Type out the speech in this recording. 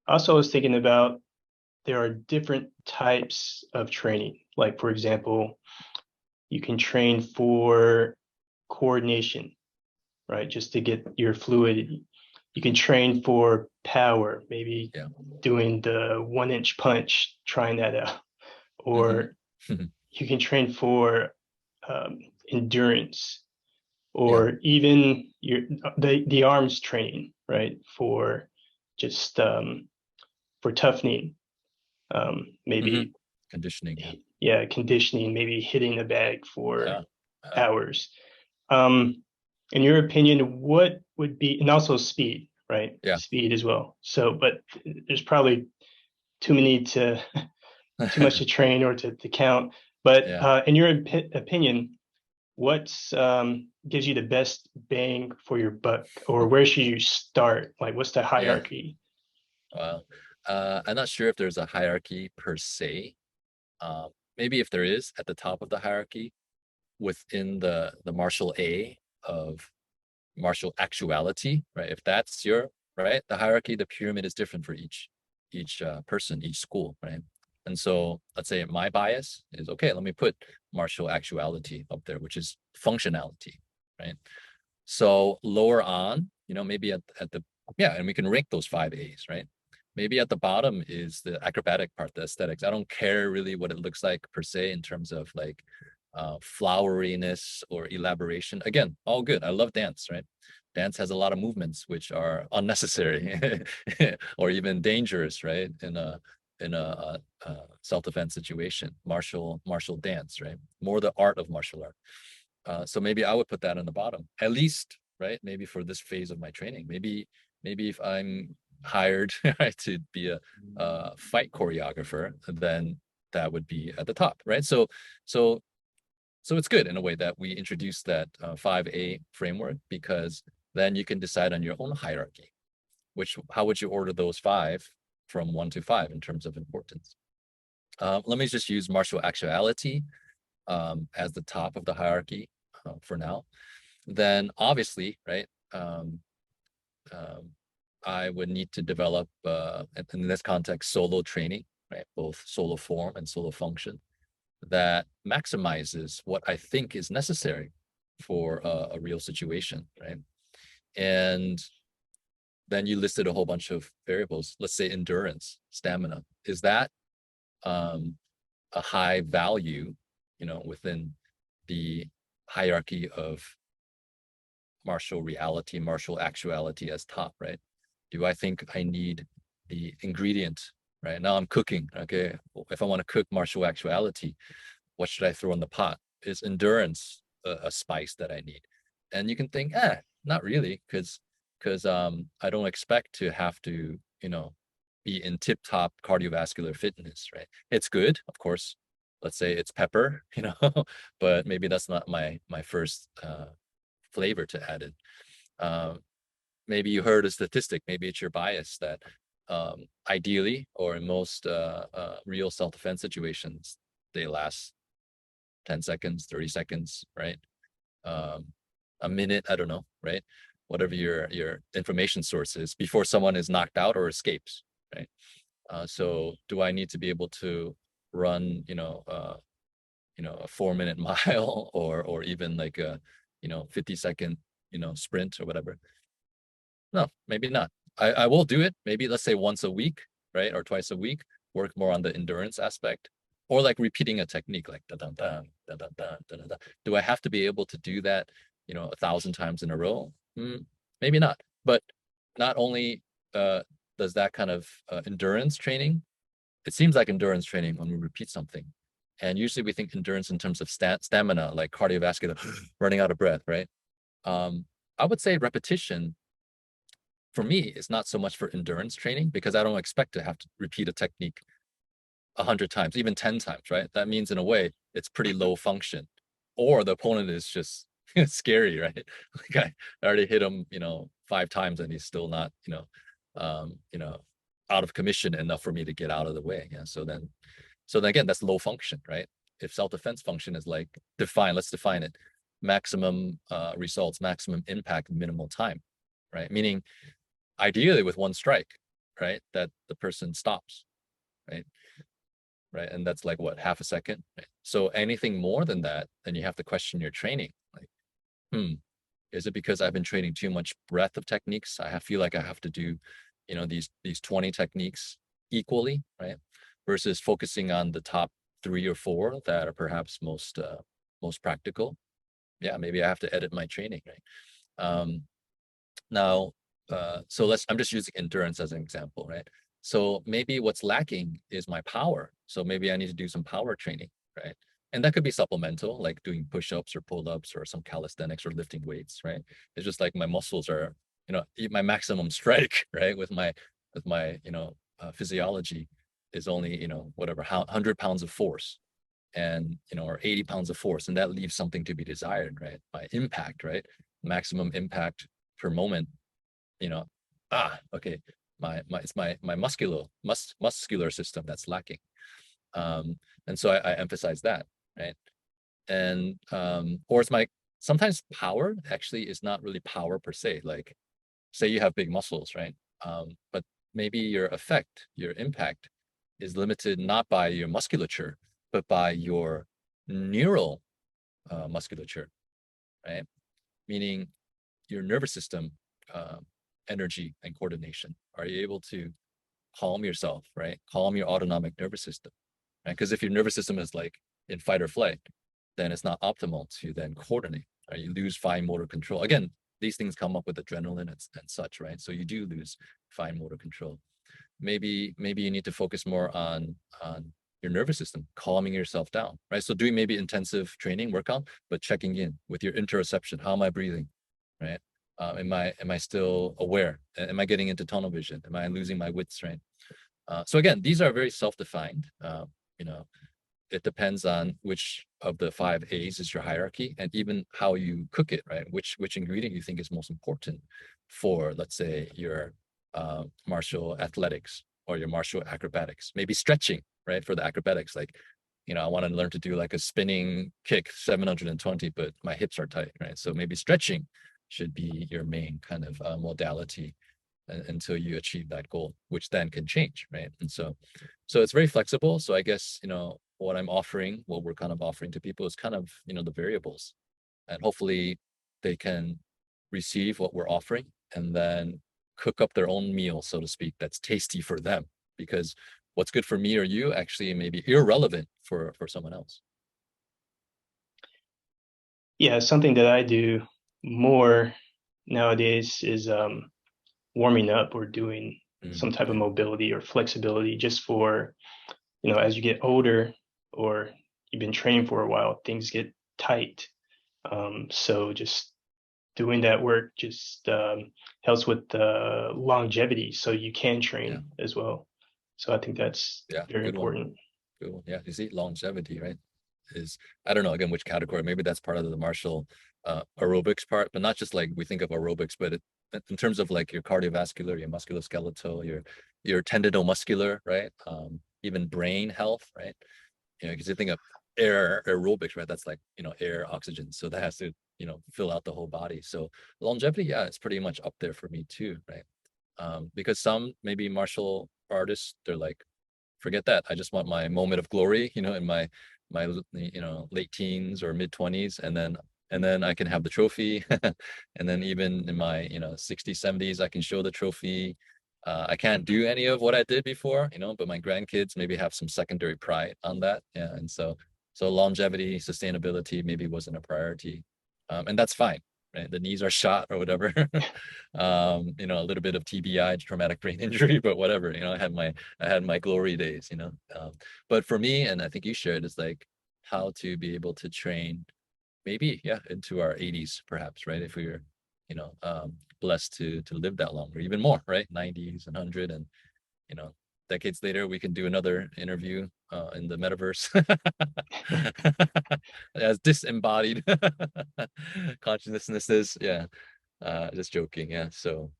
Also, I was thinking about there are different types of training. Like, for example, you can train for coordination, right? Just to get your fluidity. You can train for power, maybe Yeah. doing the 1 inch punch, trying that out. Hmm. Or you can train for endurance, Yeah. or even the arms training, right? For just for toughening, Hmm. maybe Conditioning. Yeah. yeah, conditioning, maybe hitting the bag for Yeah. Yeah. hours. Um, in your opinion, what would be, and also speed, right? Yeah. Speed as well. So, but there's probably too many to too much to train or to count. But Yeah. in your opinion, what's gives you the best bang for your buck, or where should you start? Like, what's the Yeah. hierarchy? Well, I'm not sure if there's a hierarchy per se. Um, Maybe if there is at the top of the hierarchy within the martial A of martial actuality, right? If that's your right, the hierarchy, the pyramid is different for each person, each school, right? And so let's say my bias is okay, let me put martial actuality up there, which is functionality, right? So lower on, maybe at the yeah, and we can rank those 5 A's, right? Maybe at the bottom is the acrobatic part, the aesthetics. I don't care really what it looks like per se in terms of like floweriness or elaboration. Again, all good. I love dance, right? Dance has a lot of movements which are unnecessary or even dangerous, right? In a self-defense situation, martial dance, right? More the art of martial art. So maybe I would put that on the bottom, at least, right? Maybe for this phase of my training. Maybe if I'm hired right, to be a fight choreographer, then that would be at the top, right? So so it's good in a way that we introduce that 5A framework, because then you can decide on your own hierarchy, which how would you order those five from 1 to 5 in terms of importance. Let me just use martial actuality as the top of the hierarchy for now. Then obviously, right, um, I would need to develop, in this context, solo training, right, both solo form and solo function, that maximizes what I think is necessary for a real situation, right? And then you listed a whole bunch of variables. Let's say endurance, stamina. Is that um, a high value, within the hierarchy of martial reality, martial actuality as top, right? Do I think I need the ingredient, right? Now I'm cooking, okay? If I want to cook martial actuality, what should I throw in the pot? Is endurance a spice that I need? And you can think, not really, because I don't expect to have to, be in tip-top cardiovascular fitness, right? It's good, of course. Let's say it's pepper, but maybe that's not my first flavor to add in. Um, Maybe you heard a statistic, maybe it's your bias that ideally, or in most real self-defense situations, they last 10 seconds, 30 seconds, right? Um, a minute, I don't know, right? Whatever your information source is before someone is knocked out or escapes, right? So do I need to be able to run, a 4 minute mile or even like a, 50-second, sprint or whatever? No, maybe not. I will do it. Maybe let's say once a week, right? Or twice a week, work more on the endurance aspect, or like repeating a technique like da da da da da da da da. Do I have to be able to do that, 1,000 times in a row? Maybe not. But not only uh, does that kind of endurance training, it seems like endurance training when we repeat something. And usually we think endurance in terms of stamina, like cardiovascular, running out of breath, right? Um, I would say repetition for me is not so much for endurance training, because I don't expect to have to repeat a technique 100 times, even 10 times, right? That means in a way it's pretty low function, or the opponent is just scary, right? Like I already hit him, 5 times and he's still not, out of commission enough for me to get out of the way. Yeah. So then again, that's low function, right? If self-defense function is like let's define it: maximum results, maximum impact, minimal time, right? Meaning ideally with one strike, right, that the person stops, right? Right. And that's like what, half a second, right? So anything more than that, then you have to question your training. Like, is it because I've been training too much breadth of techniques? Feel like I have to do, these 20 techniques equally, right? Versus focusing on the top 3 or 4 that are perhaps most practical. Yeah, maybe I have to edit my training, right? Um, Now, I'm just using endurance as an example, right? So maybe what's lacking is my power. So maybe I need to do some power training, right? And that could be supplemental, like doing push-ups or pull-ups or some calisthenics or lifting weights, right? It's just like my muscles are, my maximum strike, right? With my physiology is only, whatever, 100 pounds of force and, or 80 pounds of force. And that leaves something to be desired, right? My impact, right? Maximum impact per moment, you know, okay, it's my muscular system that's lacking. And so I emphasize that, right? And or it's my sometimes power actually is not really power per se. Like, say you have big muscles, right? But maybe your effect, your impact is limited not by your musculature, but by your neural musculature, right? Meaning your nervous system uh, energy and coordination. Are you able to calm yourself, right? Calm your autonomic nervous system, right? Because if your nervous system is like in fight or flight, then it's not optimal to then coordinate. Right? You lose fine motor control. Again, these things come up with adrenaline and such, right? So you do lose fine motor control. Maybe you need to focus more on your nervous system, calming yourself down, right? So doing maybe intensive training workout, but checking in with your interoception. How am I breathing, right? Am I still aware? Am I getting into tunnel vision? Am I losing my wits, right? So again, these are very self-defined. You know, it depends on which of the 5 A's is your hierarchy, and even how you cook it, right? Which ingredient you think is most important for, let's say, your martial athletics or your martial acrobatics. Maybe stretching, right? For the acrobatics, like, I want to learn to do like a spinning kick 720, but my hips are tight, right? So maybe stretching should be your main kind of modality until you achieve that goal, which then can change, right? And so it's very flexible. So I guess, what we're kind of offering to people is kind of, the variables, and hopefully they can receive what we're offering and then cook up their own meal, so to speak, that's tasty for them, because what's good for me or you actually may be irrelevant for someone else. Yeah, something that I do more nowadays is warming up or doing some type of Yeah. mobility or flexibility just for, as you get older or you've been training for a while, things get tight. So just doing that work just helps with the longevity so you can Yeah. train as well. So I think that's Yeah. very Good one. important. Good one. Yeah. You see, longevity, right? Is, I don't know, again, which category. Maybe that's part of the martial aerobics part, but not just like we think of aerobics, but in terms of like your cardiovascular, your musculoskeletal, your tendinomuscular, right? Even brain health, right? Because you think of air aerobics, right? That's like, air, oxygen. So that has to, fill out the whole body. So longevity, yeah, it's pretty much up there for me too, right? Because some maybe martial artists, they're like, forget that. I just want my moment of glory, in my late teens or mid 20s, and then I can have the trophy. And then even in my 60s, 70s, I can show the trophy. I can't do any of what I did before, but my grandkids maybe have some secondary pride on that. Yeah. And so longevity, sustainability maybe wasn't a priority. And that's fine, right? The knees are shot or whatever. A little bit of TBI, traumatic brain injury, but whatever, I had my glory days, but for me, and I think you shared, is like how to be able to train maybe, yeah, into our 80s, perhaps, right? If we were, blessed to live that long or even more, right? 90s and 100, and, you know, decades later, we can do another interview in the metaverse as disembodied consciousnesses. Yeah. Just joking. Yeah. So